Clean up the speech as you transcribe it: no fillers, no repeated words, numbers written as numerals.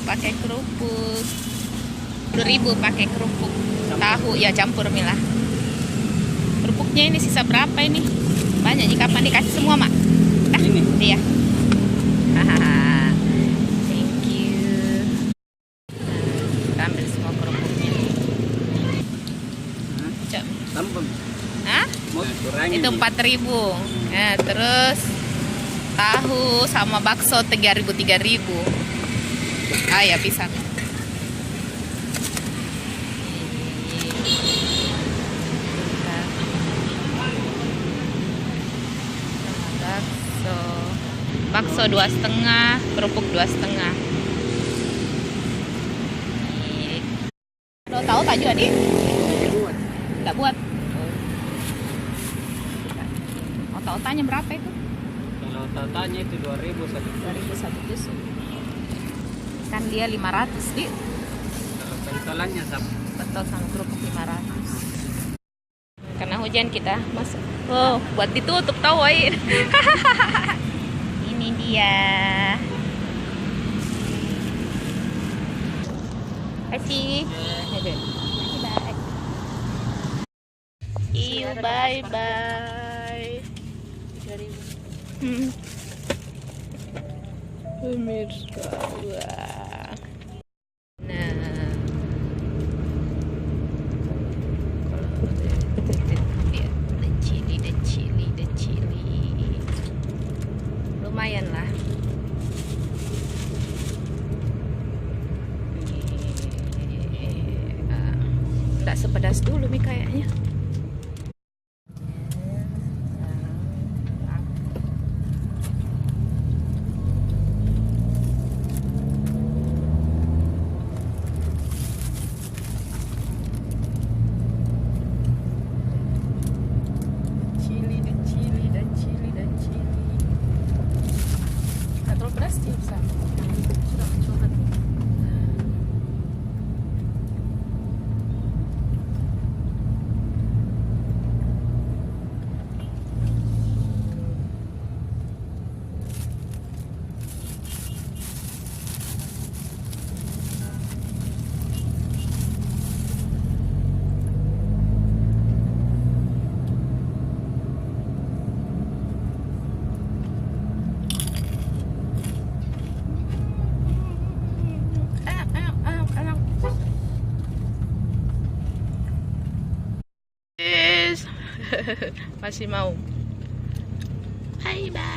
pakai kerupuk. 10.000 pakai kerupuk tahu ya, campur Mila. Kerupuknya ini sisa berapa ini? Banyak nih, kapan dikasih semua, Mak? Ini? Iya. Hahaha. Thank you. Kita ambil semua kerupuknya. Tambah. Hah? Mau kurangi. Itu 4.000. Nah, terus tahu sama bakso 3.000. Ah ya, pisang. Bakso 2,5, kerupuk 2,5. Lo tahu tak juga nih? Nggak buat. Oh, tahu-tanya berapa itu? Kalau tatanya itu 2.000 satu. 2.000 satu tusuk. Kan dia 500, Di. Kalau pentolannya sama. Betul, sama kerupuk 500. Karena hujan kita masuk. Oh, buat ditutup tahu air. Ini dia. Kasih. Bye bye. Pemirsa. Wah. Nah. The chili. Lumayan lah. Nggak sepedas dulu nih kayaknya. Masih mau. Bye bye.